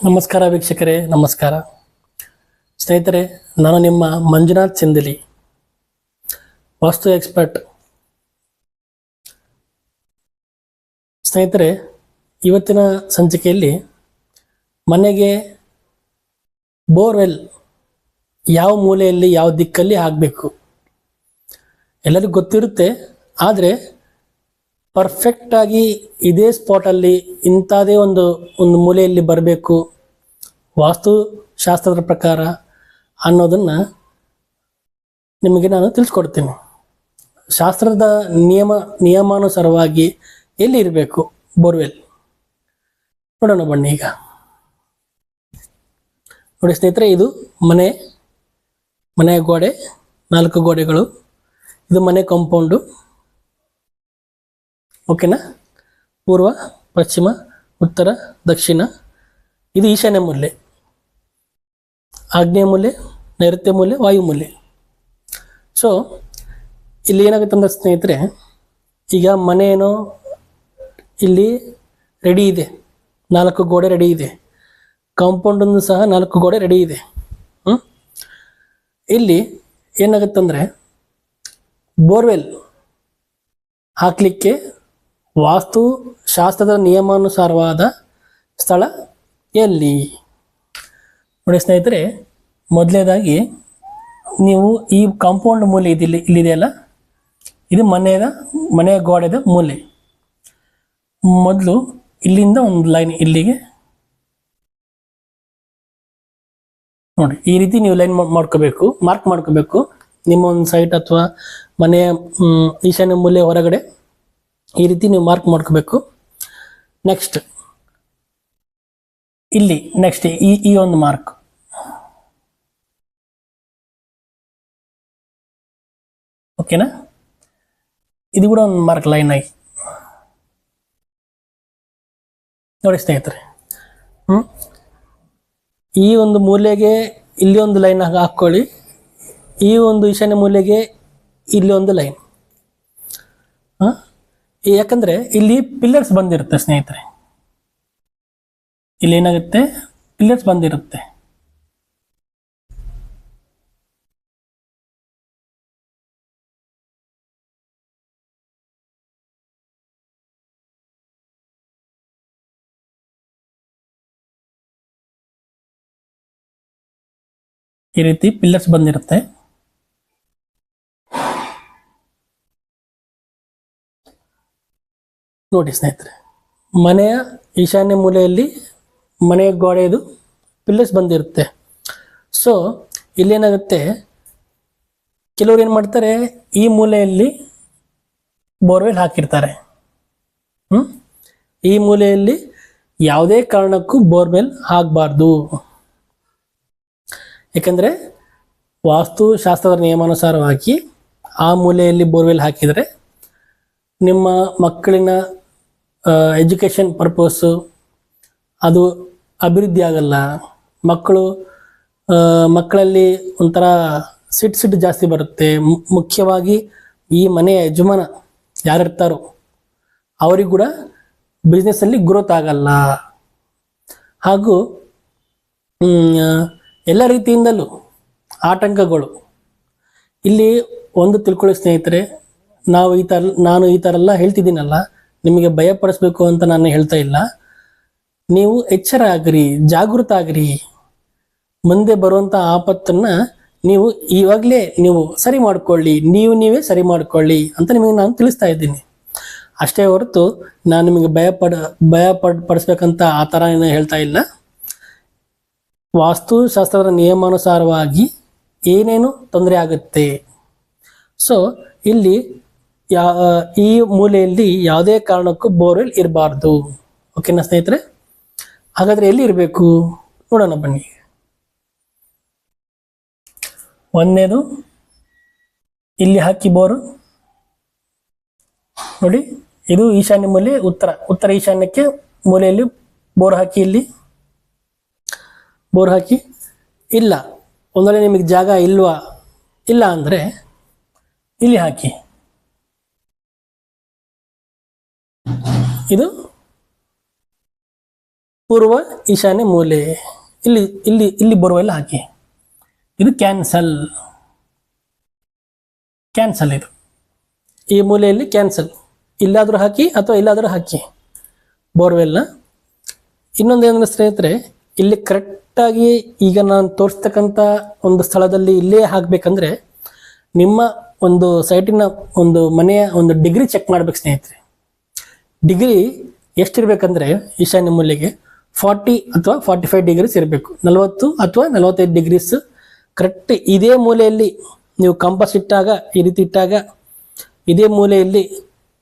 ನಮಸ್ಕಾರ ವೀಕ್ಷಕರೇ, ನಮಸ್ಕಾರ ಸ್ನೇಹಿತರೆ. ನಾನು ನಿಮ್ಮ ಮಂಜುನಾಥ್ ಸಿಂಧಲಿ, ವಾಸ್ತು ಎಕ್ಸ್ಪರ್ಟ್. ಸ್ನೇಹಿತರೆ, ಇವತ್ತಿನ ಸಂಚಿಕೆಯಲ್ಲಿ ಮನೆಗೆ ಬೋರ್ವೆಲ್ ಯಾವ ಮೂಲೆಯಲ್ಲಿ ಯಾವ ದಿಕ್ಕಲ್ಲಿ ಆಗಬೇಕು ಎಲ್ಲರಿಗೂ ಗೊತ್ತಿರುತ್ತೆ. ಆದರೆ ಪರ್ಫೆಕ್ಟಾಗಿ ಇದೇ ಸ್ಪಾಟಲ್ಲಿ ಇಂಥದೇ ಒಂದು ಮೂಲೆಯಲ್ಲಿ ಬರಬೇಕು ವಾಸ್ತುಶಾಸ್ತ್ರದ ಪ್ರಕಾರ ಅನ್ನೋದನ್ನು ನಿಮಗೆ ನಾನು ತಿಳಿಸ್ಕೊಡ್ತೀನಿ. ಶಾಸ್ತ್ರದ ನಿಯಮಾನುಸಾರವಾಗಿ ಎಲ್ಲಿ ಇರಬೇಕು ಬೋರ್ವೆಲ್ ನೋಡೋಣ ಬನ್ನಿ. ಈಗ ನೋಡಿ ಸ್ನೇಹಿತರೆ, ಇದು ಮನೆಯ ಗೋಡೆ, 4 ಗೋಡೆಗಳು. ಇದು ಮನೆ ಕಾಂಪೌಂಡು, ಓಕೆನಾ. ಪೂರ್ವ, ಪಶ್ಚಿಮ, ಉತ್ತರ, ದಕ್ಷಿಣ. ಇದು ಈಶಾನ್ಯ ಮೂಲೆ, ಆಗ್ನೇಯ ಮೂಲೆ, ನೈಋತ್ಯ ಮೂಲೆ, ವಾಯು ಮೂಲೆ. ಸೊ ಇಲ್ಲಿ ಏನಾಗುತ್ತೆ ಅಂದ್ರೆ ಸ್ನೇಹಿತರೆ, ಈಗ ಮನೆ ಏನೋ ಇಲ್ಲಿ ರೆಡಿ ಇದೆ, 4 ಗೋಡೆ ರೆಡಿ ಇದೆ, ಕಾಂಪೌಂಡನ್ನು ಸಹ 4 ಗೋಡೆ ರೆಡಿ ಇದೆ. ಇಲ್ಲಿ ಏನಾಗುತ್ತಂದರೆ ಬೋರ್ವೆಲ್ ಹಾಕಲಿಕ್ಕೆ ವಾಸ್ತುಶಾಸ್ತ್ರದ ನಿಯಮಾನುಸಾರವಾದ ಸ್ಥಳ ಎಲ್ಲಿ ನೋಡಿ ಸ್ನೇಹಿತರೆ. ಮೊದಲನೇದಾಗಿ ನೀವು ಈ ಕಾಂಪೌಂಡ್ ಮೂಲೆ ಇಲ್ಲಿದೆಯಲ್ಲ, ಇದು ಮನೆಯ ಗೋಡೆದ ಮೂಲೆ. ಮೊದಲು ಇಲ್ಲಿಂದ ಒಂದು ಲೈನ್ ಇಲ್ಲಿಗೆ ನೋಡಿ, ಈ ರೀತಿ ನೀವು ಲೈನ್ ಮಾರ್ಕ್ ಮಾಡ್ಕೋಬೇಕು. ನಿಮ್ಮ ಒಂದು ಸೈಟ್ ಅಥವಾ ಮನೆಯ ಈಶಾನ್ಯ ಮೂಲೆ ಹೊರಗಡೆ ಈ ರೀತಿ ನೀವು ಮಾರ್ಕ್ ಮಾಡ್ಕೋಬೇಕು. ನೆಕ್ಸ್ಟ್ ಇಲ್ಲಿ ಈ ಒಂದು ಮಾರ್ಕ್, ಓಕೆನಾ. ಇದು ಕೂಡ ಒಂದು ಮಾರ್ಕ್ ಲೈನ್ ಆಗಿ ನೋಡಿ ಸ್ನೇಹಿತರೆ. ಈ ಒಂದು ಮೂಲೆಗೆ ಇಲ್ಲಿ ಒಂದು ಲೈನ್ ಹಾಕ್ಕೊಳ್ಳಿ, ಈ ಒಂದು ಈಶಾನ್ಯ ಮೂಲೆಗೆ ಇಲ್ಲಿ ಒಂದು ಲೈನ್. ಯಾಕಂದ್ರೆ ಇಲ್ಲಿ ಪಿಲ್ಲರ್ಸ್ ಬಂದಿರುತ್ತೆ ಸ್ನೇಹಿತರೆ, ಇಲ್ಲಿ ಏನಾಗುತ್ತೆ ಪಿಲ್ಲರ್ಸ್ ಬಂದಿರುತ್ತೆ. ಈ ರೀತಿ ಪಿಲ್ಲರ್ಸ್ ಬಂದಿರುತ್ತೆ. ನೋಡಿ ಸ್ನೇಹಿತರೆ, ಮನೆಯ ಈಶಾನ್ಯ ಮೂಲೆಯಲ್ಲಿ ಮನೆಯ ಗೋಡೆದು ಪಿಲ್ಲರ್ಸ್ ಬಂದಿರುತ್ತೆ. ಸೊ ಇಲ್ಲೇನಾಗುತ್ತೆ, ಕೆಲವರು ಏನು ಮಾಡ್ತಾರೆ, ಈ ಮೂಲೆಯಲ್ಲಿ ಬೋರ್ವೆಲ್ ಹಾಕಿರ್ತಾರೆ. ಈ ಮೂಲೆಯಲ್ಲಿ ಯಾವುದೇ ಕಾರಣಕ್ಕೂ ಬೋರ್ವೆಲ್ ಆಗಬಾರ್ದು. ಯಾಕಂದರೆ ವಾಸ್ತುಶಾಸ್ತ್ರದ ನಿಯಮಾನುಸಾರವಾಗಿ ಆ ಮೂಲೆಯಲ್ಲಿ ಬೋರ್ವೆಲ್ ಹಾಕಿದರೆ ನಿಮ್ಮ ಮಕ್ಕಳಿನ ಎಜುಕೇಷನ್ ಪರ್ಪಸ್ಸು ಅದು ಅಭಿವೃದ್ಧಿ ಆಗಲ್ಲ. ಮಕ್ಕಳಲ್ಲಿ ಒಂಥರ ಸಿಟ್ಟು ಜಾಸ್ತಿ ಬರುತ್ತೆ. ಮುಖ್ಯವಾಗಿ ಈ ಮನೆಯ ಯಜಮಾನ ಯಾರಿರ್ತಾರೋ ಅವ್ರಿಗೆ ಕೂಡ ಬಿಸ್ನೆಸ್ಸಲ್ಲಿ ಗ್ರೋತ್ ಆಗಲ್ಲ. ಹಾಗೂ ಎಲ್ಲ ರೀತಿಯಿಂದಲೂ ಆತಂಕಗಳು. ಇಲ್ಲಿ ಒಂದು ತಿಳ್ಕೊಳ್ಳಿ ಸ್ನೇಹಿತರೆ, ನಾನು ಈ ಥರ ಎಲ್ಲ ಹೇಳ್ತಿದ್ದೀನಲ್ಲ, ನಿಮಗೆ ಭಯಪಡಿಸ್ಬೇಕು ಅಂತ ನಾನು ಹೇಳ್ತಾ ಇಲ್ಲ. ನೀವು ಎಚ್ಚರ ಆಗ್ರಿ, ಜಾಗೃತ ಆಗ್ರಿ. ಮುಂದೆ ಬರುವಂಥ ಆಪತ್ತನ್ನು ನೀವು ಇವಾಗಲೇ ನೀವು ಸರಿ ಮಾಡ್ಕೊಳ್ಳಿ, ನೀವೇ ಸರಿ ಮಾಡ್ಕೊಳ್ಳಿ ಅಂತ ನಿಮಗೆ ನಾನು ತಿಳಿಸ್ತಾ ಇದ್ದೀನಿ. ಅಷ್ಟೇ ಹೊರತು ನಾನು ನಿಮಗೆ ಪಡಿಸ್ಬೇಕಂತ ಆ ಥರ ಏನು ಹೇಳ್ತಾ ಇಲ್ಲ. ವಾಸ್ತುಶಾಸ್ತ್ರದ ನಿಯಮಾನುಸಾರವಾಗಿ ಏನೇನು ತೊಂದರೆ ಆಗುತ್ತೆ. ಸೊ ಇಲ್ಲಿ ಈ ಮೂಲೆಯಲ್ಲಿ ಯಾವುದೇ ಕಾರಣಕ್ಕೂ ಬೋರ್ವೆಲ್ ಇರಬಾರ್ದು, ಓಕೆನಾ ಸ್ನೇಹಿತರೆ. ಹಾಗಾದರೆ ಎಲ್ಲಿ ಇರಬೇಕು ನೋಡೋಣ ಬನ್ನಿ. ಒಂದನೇದು ಇಲ್ಲಿ ಹಾಕಿ ಬೋರು ನೋಡಿ, ಇದು ಈಶಾನ್ಯ ಮೂಲೆ, ಉತ್ತರ ಈಶಾನ್ಯಕ್ಕೆ ಮೂಲೆಯಲ್ಲಿ ಬೋರ್ ಹಾಕಿ. ಇಲ್ಲಿ ಬೋರ್ ಹಾಕಿ. ಇಲ್ಲ, ಒಂದು ವೇಳೆ ನಿಮಗೆ ಜಾಗ ಇಲ್ಲ ಅಂದರೆ ಇಲ್ಲಿ ಹಾಕಿ. ಇದು ಪೂರ್ವ ಈಶಾನ್ಯ ಮೂಲೆ, ಇಲ್ಲಿ ಇಲ್ಲಿ ಇಲ್ಲಿ ಬೋರ್ವೆಲ್ ಹಾಕಿ. ಇದು ಕ್ಯಾನ್ಸಲ್ ಇದು ಈ ಮೂಲೆಯಲ್ಲಿ ಕ್ಯಾನ್ಸಲ್, ಇಲ್ಲಾದರೂ ಹಾಕಿ ಅಥವಾ ಇಲ್ಲಾದರೂ ಹಾಕಿ ಬೋರ್ವೆಲ್ನ. ಇನ್ನೊಂದು ಏನಂದ್ರೆ ಸ್ನೇಹಿತರೆ, ಇಲ್ಲಿ ಕರೆಕ್ಟಾಗಿ ಈಗ ನಾನು ತೋರಿಸ್ತಕ್ಕಂಥ ಒಂದು ಸ್ಥಳದಲ್ಲಿ ಇಲ್ಲೇ ಹಾಕಬೇಕಂದ್ರೆ ನಿಮ್ಮ ಒಂದು ಸೈಟಿನ ಒಂದು ಮನೆಯ ಒಂದು ಡಿಗ್ರಿ ಚೆಕ್ ಮಾಡ್ಬೇಕು ಸ್ನೇಹಿತರೆ. ಡಿಗ್ರಿ ಎಷ್ಟಿರ್ಬೇಕಂದ್ರೆ ಈಶಾನ್ಯ ಮೂಲೆಗೆ 40 ಅಥವಾ 45 ಡಿಗ್ರೀಸ್ ಇರಬೇಕು. 40 ಅಥವಾ 45 ಡಿಗ್ರೀಸ್ ಕರೆಕ್ಟ್ ಇದೇ ಮೂಲೆಯಲ್ಲಿ ನೀವು ಕಂಪಾಸ್ ಇಟ್ಟಾಗ, ಈ ರೀತಿ ಇಟ್ಟಾಗ ಇದೇ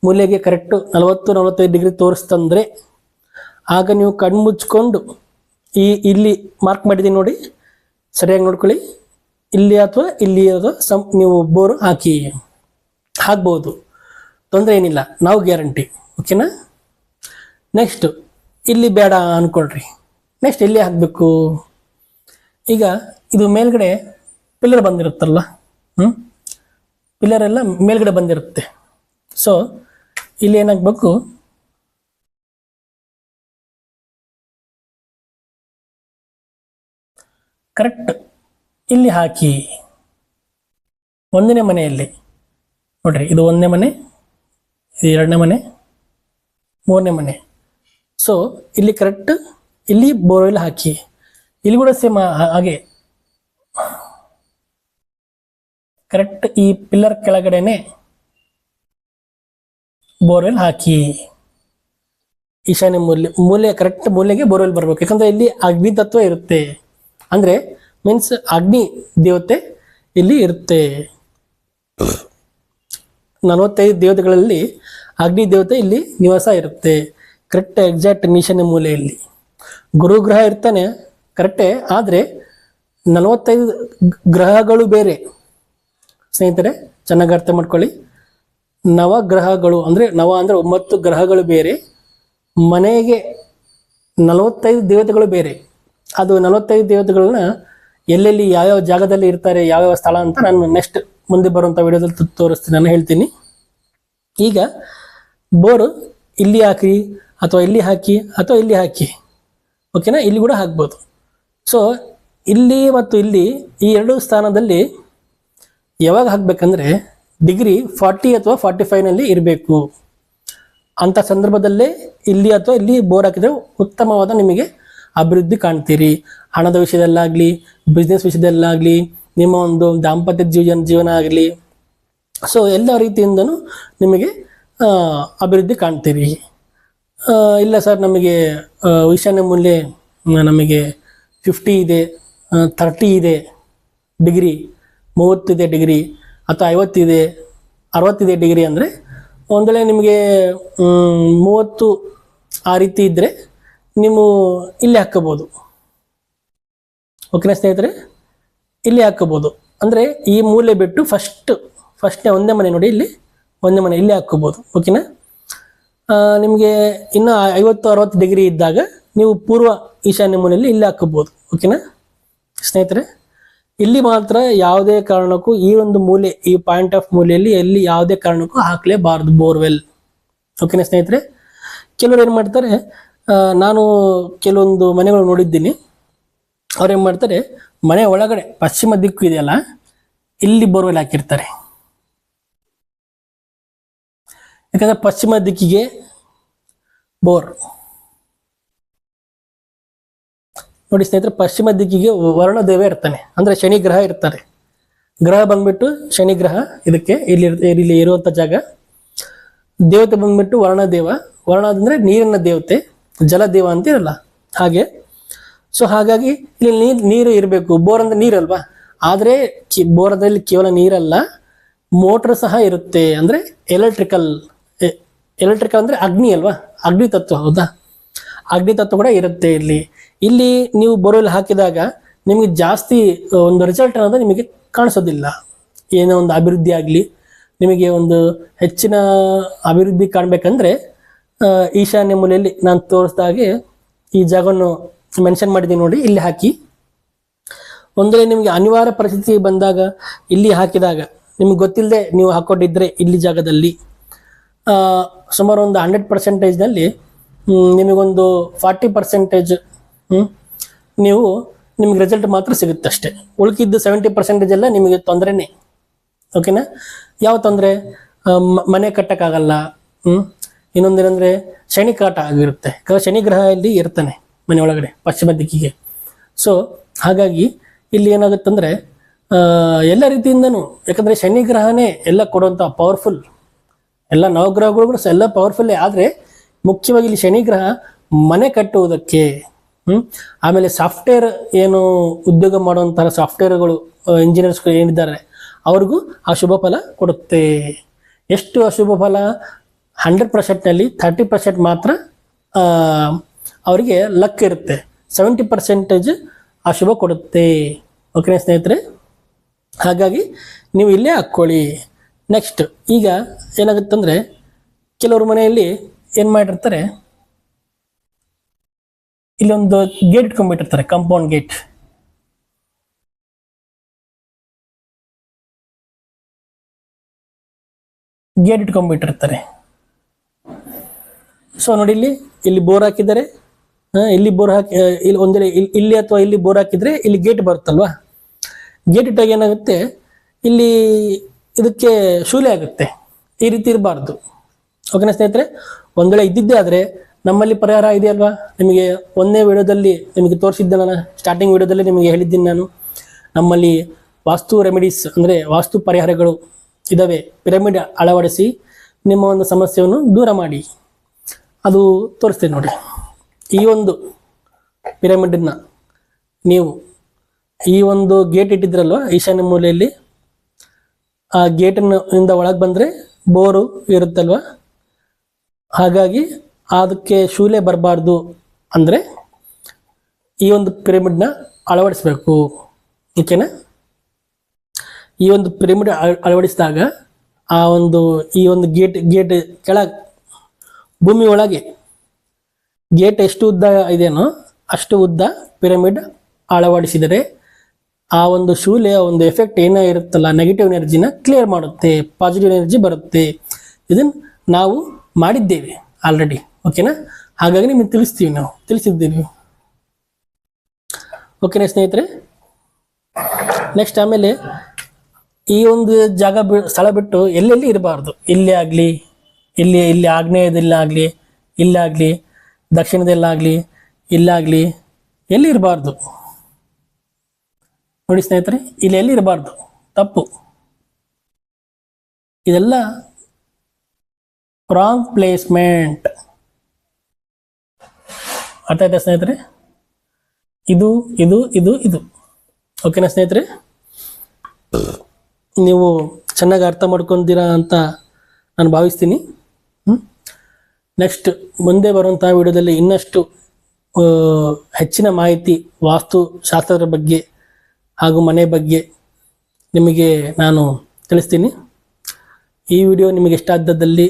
ಮೂಲೆಗೆ ಕರೆಕ್ಟು 40-45 ಡಿಗ್ರಿ ತೋರಿಸ್ತಂದ್ರೆ ಆಗ ನೀವು ಕಣ್ಮುಚ್ಕೊಂಡು ಇಲ್ಲಿ ಮಾರ್ಕ್ ಮಾಡಿದ್ದೀನಿ ನೋಡಿ, ಸರಿಯಾಗಿ ನೋಡ್ಕೊಳ್ಳಿ. ಇಲ್ಲಿ ಅಥವಾ ಇಲ್ಲಿ ನೀವು ಬೋರು ಹಾಕ್ಬೋದು, ತೊಂದರೆ ಏನಿಲ್ಲ, ನಾವು ಗ್ಯಾರಂಟಿ. ಓಕೆನಾ? ನೆಕ್ಸ್ಟ್ ಇಲ್ಲಿ ಬೇಡ ಅಂದ್ಕೊಳ್ರಿ, ನೆಕ್ಸ್ಟ್ ಎಲ್ಲಿ ಹಾಕಬೇಕು? ಈಗ ಇದು ಮೇಲ್ಗಡೆ ಪಿಲ್ಲರ್ ಬಂದಿರುತ್ತಲ್ಲ, ಪಿಲ್ಲರ್ ಎಲ್ಲ ಮೇಲ್ಗಡೆ ಬಂದಿರುತ್ತೆ. ಸೊ ಇಲ್ಲಿ ಏನಾಗಬೇಕು, ಕರೆಕ್ಟ್ ಇಲ್ಲಿ ಹಾಕಿ. ಒಂದನೇ ಮನೆಯಲ್ಲಿ ನೋಡ್ರಿ, ಇದು ಒಂದನೇ ಮನೆ, ಇದು ಎರಡನೇ ಮನೆ, ಮೂರನೇ ಮನೆ. ಸೊ ಇಲ್ಲಿ ಕರೆಕ್ಟ್ ಇಲ್ಲಿ ಬೋರ್ವೆಲ್ ಹಾಕಿ. ಇಲ್ಲಿ ಕೂಡ ಸೇಮ್ ಹಾಗೆ ಕರೆಕ್ಟ್ ಈ ಪಿಲ್ಲರ್ ಕೆಳಗಡೆನೆ ಬೋರ್ವೆಲ್ ಹಾಕಿ. ಈಶಾನ್ಯ ಮೂಲೆ ಕರೆಕ್ಟ್ ಮೂಲೆಗೆ ಬೋರ್ವೆಲ್ ಬರ್ಬೇಕು. ಯಾಕಂದ್ರೆ ಇಲ್ಲಿ ಅಗ್ನಿ ತತ್ವ ಇರುತ್ತೆ, ಅಂದ್ರೆ ಮೀನ್ಸ್ ಅಗ್ನಿ ದೇವತೆ ಇಲ್ಲಿ ಇರುತ್ತೆ. 45 ದೇವತೆಗಳಲ್ಲಿ ಅಗ್ನಿ ದೇವತೆ ಇಲ್ಲಿ ನಿವಾಸ ಇರುತ್ತೆ. ಕರೆಕ್ಟ್ ಎಕ್ಸಾಕ್ಟ್ ಈಶಾನ್ಯ ಮೂಲೆಯಲ್ಲಿ ಗುರುಗ್ರಹ ಇರ್ತಾನೆ ಕರೆಕ್ಟೇ, ಆದರೆ 45 ಗ್ರಹಗಳು ಬೇರೆ ಸ್ನೇಹಿತರೆ, ಚೆನ್ನಾಗಿ ಅರ್ಥ ಮಾಡ್ಕೊಳ್ಳಿ. ನವಗ್ರಹಗಳು ಅಂದರೆ 9 ಗ್ರಹಗಳು ಬೇರೆ, ಮನೆಗೆ 45 ದೇವತೆಗಳು ಬೇರೆ. ಅದು 45 ದೇವತೆಗಳನ್ನ ಎಲ್ಲೆಲ್ಲಿ ಯಾವ್ಯಾವ ಜಾಗದಲ್ಲಿ ಇರ್ತಾರೆ, ಯಾವ್ಯಾವ ಸ್ಥಳ ಅಂತ ನಾನು ನೆಕ್ಸ್ಟ್ ಮುಂದೆ ಬರುವಂಥ ವಿಡಿಯೋದಲ್ಲಿ ತೋರಿಸ್ತೀನಿ, ನಾನು ಹೇಳ್ತೀನಿ. ಈಗ ಬೋರು ಇಲ್ಲಿ ಹಾಕಿ ಅಥವಾ ಇಲ್ಲಿ ಹಾಕಿ ಅಥವಾ ಇಲ್ಲಿ ಹಾಕಿ, ಓಕೆನಾ? ಇಲ್ಲಿ ಕೂಡ ಹಾಕ್ಬೋದು. ಸೊ ಇಲ್ಲಿ ಮತ್ತು ಇಲ್ಲಿ ಈ ಎರಡು ಸ್ಥಾನದಲ್ಲಿ ಯಾವಾಗ ಹಾಕಬೇಕಂದ್ರೆ ಡಿಗ್ರಿ 40 ಅಥವಾ 45ನಲ್ಲಿ ಇರಬೇಕು. ಅಂಥ ಸಂದರ್ಭದಲ್ಲೇ ಇಲ್ಲಿ ಅಥವಾ ಇಲ್ಲಿ ಬೋರ್ ಹಾಕಿದರೆ ಉತ್ತಮವಾದ ನಿಮಗೆ ಅಭಿವೃದ್ಧಿ ಕಾಣ್ತೀರಿ. ಹಣದ ವಿಷಯದಲ್ಲಾಗಲಿ, ಬಿಸ್ನೆಸ್ ವಿಷಯದಲ್ಲಾಗಲಿ, ನಿಮ್ಮ ಒಂದು ದಾಂಪತ್ಯ ಜೀವನ ಆಗಲಿ, ಸೊ ಎಲ್ಲ ರೀತಿಯಿಂದನೂ ನಿಮಗೆ ಅಭಿವೃದ್ಧಿ ಕಾಣ್ತೀರಿ. ಇಲ್ಲ ಸರ್, ನಮಗೆ ಈಶಾನ್ಯ ಮೂಲೆ ನಮಗೆ 50 ಇದೆ, 30 ಇದೆ ಡಿಗ್ರಿ, 30 ಇದೆ ಡಿಗ್ರಿ ಅಥವಾ 50 ಇದೆ, 60 ಇದೆ ಡಿಗ್ರಿ ಅಂದರೆ ಒಂದು ವೇಳೆ ನಿಮಗೆ 30 ಆ ರೀತಿ ಇದ್ದರೆ ನೀವು ಇಲ್ಲಿ ಹಾಕ್ಕೋಬೋದು. ಓಕೆನಾ ಸ್ನೇಹಿತರೆ? ಇಲ್ಲಿ ಹಾಕ್ಕೋಬೋದು. ಅಂದರೆ ಈ ಮೂಲೆ ಬಿಟ್ಟು ಫಸ್ಟ್ನೇ ಒಂದೇ ಮನೆ ನೋಡಿ, ಇಲ್ಲಿ ಒಂದೇ ಮನೆ ಇಲ್ಲಿ ಹಾಕ್ಕೋಬೋದು. ಓಕೆನಾ? ನಿಮಗೆ ಇನ್ನು 50-60 ಡಿಗ್ರಿ ಇದ್ದಾಗ ನೀವು ಪೂರ್ವ ಈಶಾನ್ಯ ಮೂಲೆಯಲ್ಲಿ ಇಲ್ಲಿ ಹಾಕ್ಕೋಬೋದು. ಓಕೆನಾ ಸ್ನೇಹಿತರೆ? ಇಲ್ಲಿ ಮಾತ್ರ ಯಾವುದೇ ಕಾರಣಕ್ಕೂ ಈ ಒಂದು ಮೂಲೆ, ಈ ಪಾಯಿಂಟ್ ಆಫ್ ಮೂಲೆಯಲ್ಲಿ ಎಲ್ಲಿ ಯಾವುದೇ ಕಾರಣಕ್ಕೂ ಹಾಕಲೇಬಾರ್ದು ಬೋರ್ವೆಲ್. ಓಕೆನಾ ಸ್ನೇಹಿತರೆ? ಕೆಲವರು ಏನು ಮಾಡ್ತಾರೆ, ನಾನು ಕೆಲವೊಂದು ಮನೆಗಳು ನೋಡಿದ್ದೀನಿ, ಅವ್ರು ಏನು ಮಾಡ್ತಾರೆ, ಮನೆ ಒಳಗಡೆ ಪಶ್ಚಿಮ ದಿಕ್ಕು ಇದೆಯಲ್ಲ, ಇಲ್ಲಿ ಬೋರ್ವೆಲ್ ಹಾಕಿರ್ತಾರೆ. ಯಾಕಂದ್ರೆ ಪಶ್ಚಿಮ ದಿಕ್ಕಿಗೆ ಬೋರ್ ನೋಡಿ ಸ್ನೇಹಿತರೆ, ಪಶ್ಚಿಮ ದಿಕ್ಕಿಗೆ ವರುಣದೇವ ಇರ್ತಾನೆ, ಅಂದ್ರೆ ಶನಿ ಗ್ರಹ ಇರ್ತಾರೆ. ಗ್ರಹ ಬಂದ್ಬಿಟ್ಟು ಶನಿ ಗ್ರಹ, ಇದಕ್ಕೆ ಇಲ್ಲಿ ಇರುವಂತ ಜಾಗ. ದೇವತೆ ಬಂದ್ಬಿಟ್ಟು ವರುಣದೇವ. ವರುಣ ಅಂದ್ರೆ ನೀರಿನ ದೇವತೆ, ಜಲದೇವ ಅಂತಿರಲ್ಲ ಹಾಗೆ. ಸೊ ಹಾಗಾಗಿ ಇಲ್ಲಿ ನೀರು ಇರಬೇಕು. ಬೋರ್ ಅಂದ್ರೆ ನೀರಲ್ವಾ, ಆದ್ರೆ ಬೋರದಲ್ಲಿ ಕೇವಲ ನೀರಲ್ಲ, ಮೋಟರ್ ಸಹ ಇರುತ್ತೆ. ಅಂದ್ರೆ ಎಲೆಕ್ಟ್ರಿಕಲ್ ಅಂದ್ರೆ ಅಗ್ನಿ ಅಲ್ವಾ, ಅಗ್ನಿ ತತ್ವ. ಹೌದಾ? ಅಗ್ನಿ ತತ್ವ ಕೂಡ ಇರುತ್ತೆ ಇಲ್ಲಿ ನೀವು ಬೋರ್ವೆಲ್ ಹಾಕಿದಾಗ ನಿಮಗೆ ಜಾಸ್ತಿ ಒಂದು ರಿಸಲ್ಟ್ ಅನ್ನೋದು ನಿಮಗೆ ಕಾಣಿಸೋದಿಲ್ಲ. ಏನೋ ಒಂದು ಅಭಿವೃದ್ಧಿ ಆಗಲಿ, ನಿಮಗೆ ಒಂದು ಹೆಚ್ಚಿನ ಅಭಿವೃದ್ಧಿ ಕಾಣಬೇಕಂದ್ರೆ ಈಶಾನ್ಯ ಮೂಲೆಯಲ್ಲಿ ನಾನು ತೋರಿಸಿದ ಹಾಗೆ ಈ ಜಾಗವನ್ನು ಮೆನ್ಷನ್ ಮಾಡಿದ್ದೀನಿ ನೋಡಿ, ಇಲ್ಲಿ ಹಾಕಿ. ಒಂದೇ ನಿಮಗೆ ಅನಿವಾರ್ಯ ಪರಿಸ್ಥಿತಿ ಬಂದಾಗ ಇಲ್ಲಿ ಹಾಕಿದಾಗ ನಿಮ್ಗೆ ಗೊತ್ತಿಲ್ಲದೆ ನೀವು ಹಾಕೊಂಡಿದ್ರೆ ಇಲ್ಲಿ ಜಾಗದಲ್ಲಿ ಸುಮಾರು ಒಂದು 100%ನಲ್ಲಿ ನಿಮಗೊಂದು 40% ನೀವು ನಿಮ್ಗೆ ರಿಸಲ್ಟ್ ಮಾತ್ರ ಸಿಗುತ್ತೆ ಅಷ್ಟೇ. ಉಳ್ಕಿದ್ದು 70% ಎಲ್ಲ ನಿಮಗೆ ತೊಂದರೆನೇ. ಓಕೆನಾ? ಯಾವ ತೊಂದರೆ? ಮನೆ ಕಟ್ಟಕ್ಕಾಗಲ್ಲ. ಇನ್ನೊಂದೇನೆಂದರೆ ಶನಿ ಕಾಟ ಆಗಿರುತ್ತೆ. ಶನಿ ಗ್ರಹ ಇಲ್ಲಿ ಇರ್ತಾನೆ ಮನೆ ಒಳಗಡೆ ಪಶ್ಚಿಮ ದಿಕ್ಕಿಗೆ. ಸೊ ಹಾಗಾಗಿ ಇಲ್ಲಿ ಏನಾಗುತ್ತಂದ್ರೆ ಎಲ್ಲ ರೀತಿಯಿಂದನೂ, ಯಾಕಂದರೆ ಶನಿ ಗ್ರಹನೇ ಎಲ್ಲ ಕೊಡುವಂಥ ಪವರ್ಫುಲ್. ಎಲ್ಲ ನವಗ್ರಹಗಳು ಎಲ್ಲ ಪವರ್ಫುಲ್ಲೇ. ಆದರೆ ಮುಖ್ಯವಾಗಿ ಇಲ್ಲಿ ಶನಿ ಗ್ರಹ ಮನೆ ಕಟ್ಟುವುದಕ್ಕೆ, ಆಮೇಲೆ ಸಾಫ್ಟ್ವೇರ್ ಏನು ಉದ್ಯೋಗ ಮಾಡುವಂತಹ ಸಾಫ್ಟ್ವೇರ್ಗಳು ಇಂಜಿನಿಯರ್ಸ್ಗಳು ಏನಿದ್ದಾರೆ ಅವ್ರಿಗೂ ಆ ಶುಭ ಫಲ ಕೊಡುತ್ತೆ. ಎಷ್ಟು ಅಶುಭ ಫಲ? 100%ನಲ್ಲಿ 30% ಮಾತ್ರ ಅವರಿಗೆ ಲಕ್ ಇರುತ್ತೆ. 70% ಅಶುಭ ಕೊಡುತ್ತೆ. ಓಕೆನಾ ಸ್ನೇಹಿತರೆ? ಹಾಗಾಗಿ ನೀವು ಇಲ್ಲೇ ಹಾಕ್ಕೊಳ್ಳಿ. ನೆಕ್ಸ್ಟ್ ಈಗ ಏನಾಗುತ್ತಂದರೆ, ಕೆಲವರು ಮನೆಯಲ್ಲಿ ಏನು ಮಾಡಿರ್ತಾರೆ, ಇಲ್ಲೊಂದು ಗೇಟ್ ಇಟ್ಕೊಂಡ್ಬಿಟ್ಟಿರ್ತಾರೆ, ಕಾಂಪೌಂಡ್ ಗೇಟ್. ಇಟ್ಕೊಂಡ್ಬಿಟ್ಟಿರ್ತಾರೆ. ಸೊ ನೋಡಿ, ಇಲ್ಲಿ ಬೋರ್ ಹಾಕಿದ್ದಾರೆ. ಇಲ್ಲಿ ಬೋರ್ ಹಾಕಿ ಇಲ್ಲಿ ಒಂದೇ ಇಲ್ಲಿ ಅಥವಾ ಇಲ್ಲಿ ಬೋರ್ ಹಾಕಿದ್ರೆ ಇಲ್ಲಿ ಗೇಟ್ ಬರುತ್ತಲ್ವಾ. ಗೇಟ್ ಇಟ್ಟಾಗ ಏನಾಗುತ್ತೆ, ಇಲ್ಲಿ ಇದಕ್ಕೆ ಶೂಲೆ ಆಗುತ್ತೆ. ಈ ರೀತಿ ಇರಬಾರ್ದು. ಓಕೆನಾ ಸ್ನೇಹಿತರೆ? ಒಂದ್ ವೇಳೆ ಇದ್ದಿದ್ದೇ ಆದರೆ ನಮ್ಮಲ್ಲಿ ಪರಿಹಾರ ಇದೆಯಲ್ವಾ. ನಿಮಗೆ ಒಂದೇ ವಿಡಿಯೋದಲ್ಲಿ ನಿಮಗೆ ತೋರಿಸಿದ್ದೆ, ನಾನು ಸ್ಟಾರ್ಟಿಂಗ್ ವಿಡಿಯೋದಲ್ಲಿ ನಿಮಗೆ ಹೇಳಿದ್ದೀನಿ. ನಾನು ನಮ್ಮಲ್ಲಿ ವಾಸ್ತು ರೆಮಿಡೀಸ್ ಅಂದರೆ ವಾಸ್ತು ಪರಿಹಾರಗಳು ಇದ್ದಾವೆ. ಪಿರಮಿಡ್ ಅಳವಡಿಸಿ ನಿಮ್ಮ ಒಂದು ಸಮಸ್ಯೆಯನ್ನು ದೂರ ಮಾಡಿ ಅದು ತೋರಿಸ್ತೀನಿ ನೋಡಿ. ಈ ಒಂದು ಪಿರಮಿಡನ್ನ ನೀವು ಈ ಒಂದು ಗೇಟ್ ಇಟ್ಟಿದ್ರಲ್ವ ಈಶಾನ್ಯ ಮೂಲೆಯಲ್ಲಿ, ಆ ಗೇಟಿನಿಂದ ಒಳಗೆ ಬಂದರೆ ಬೋರು ಇರುತ್ತಲ್ವ. ಹಾಗಾಗಿ ಅದಕ್ಕೆ ಶೂಲೆ ಬರಬಾರ್ದು ಅಂದರೆ ಈ ಒಂದು ಪಿರಮಿಡ್ನ ಅಳವಡಿಸ್ಬೇಕು. ಓಕೆನಾ? ಈ ಒಂದು ಪಿರಮಿಡ್ ಅಳವಡಿಸಿದಾಗ ಈ ಒಂದು ಗೇಟ್ ಕೆಳಗೆ ಭೂಮಿ ಒಳಗೆ ಗೇಟ್ ಎಷ್ಟು ಉದ್ದ ಇದೆಯೋ ಅಷ್ಟು ಉದ್ದ ಪಿರಮಿಡ್ ಅಳವಡಿಸಿದರೆ ಆ ಒಂದು ಶೂಲೆ ಒಂದು ಎಫೆಕ್ಟ್ ಏನೋ ಇರುತ್ತಲ್ಲ, ನೆಗೆಟಿವ್ ಎನರ್ಜಿನ ಕ್ಲಿಯರ್ ಮಾಡುತ್ತೆ, ಪಾಸಿಟಿವ್ ಎನರ್ಜಿ ಬರುತ್ತೆ. ಇದನ್ನು ನಾವು ಮಾಡಿದ್ದೇವೆ ಆಲ್ರೆಡಿ. ಓಕೆನಾ? ಹಾಗಾಗಿ ನಿಮಗೆ ತಿಳಿಸಿದ್ದೀವಿ. ಓಕೆನಾ ಸ್ನೇಹಿತರೆ? ನೆಕ್ಸ್ಟ್ ಆಮೇಲೆ ಈ ಒಂದು ಸ್ಥಳ ಬಿಟ್ಟು ಎಲ್ಲೆಲ್ಲಿ ಇರಬಾರ್ದು. ಇಲ್ಲೇ ಆಗಲಿ, ಇಲ್ಲಿ ಆಗ್ನೇಯದಲ್ಲಾಗಲಿ, ಇಲ್ಲಾಗಲಿ, ದಕ್ಷಿಣದಲ್ಲಾಗಲಿ, ಇಲ್ಲಾಗಲಿ, ಎಲ್ಲಿ ಇರಬಾರ್ದು ನೋಡಿ ಸ್ನೇಹಿತರೆ. ಇಲ್ಲಿ ಎಲ್ಲಿ ಇರಬಾರ್ದು, ತಪ್ಪು. ಇದೆಲ್ಲ ರಾಂಗ್ ಪ್ಲೇಸ್ಮೆಂಟ್. ಅರ್ಥ ಆಯ್ತಾ ಸ್ನೇಹಿತರೆ? ಇದು ಇದು ಇದು ಇದು ಓಕೆನಾ ಸ್ನೇಹಿತರೆ? ನೀವು ಚೆನ್ನಾಗಿ ಅರ್ಥ ಮಾಡ್ಕೊಂತೀರಾ ಅಂತ ನಾನು ಭಾವಿಸ್ತೀನಿ. ನೆಕ್ಸ್ಟ್ ಮುಂದೆ ಬರುವಂಥ ವಿಡಿಯೋದಲ್ಲಿ ಇನ್ನಷ್ಟು ಹೆಚ್ಚಿನ ಮಾಹಿತಿ ವಾಸ್ತುಶಾಸ್ತ್ರದ ಬಗ್ಗೆ ಹಾಗೂ ಮನೆ ಬಗ್ಗೆ ನಿಮಗೆ ನಾನು ತಿಳಿಸ್ತೀನಿ. ಈ ವಿಡಿಯೋ ನಿಮಗೆ ಇಷ್ಟ ಆದಲ್ಲಿ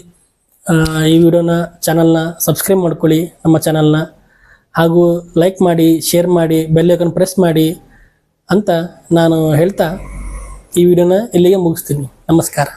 ಈ ವಿಡಿಯೋನ ಚಾನಲ್ನ ಸಬ್ಸ್ಕ್ರೈಬ್ ಮಾಡ್ಕೊಳ್ಳಿ, ನಮ್ಮ ಚಾನಲ್ನ, ಹಾಗೂ ಲೈಕ್ ಮಾಡಿ, ಶೇರ್ ಮಾಡಿ, ಬೆಲ್ ಐಕಾನ್ ಪ್ರೆಸ್ ಮಾಡಿ ಅಂತ ನಾನು ಹೇಳ್ತಾ ಈ ವಿಡಿಯೋನ ಇಲ್ಲಿಗೆ ಮುಗಿಸ್ತೀನಿ. ನಮಸ್ಕಾರ.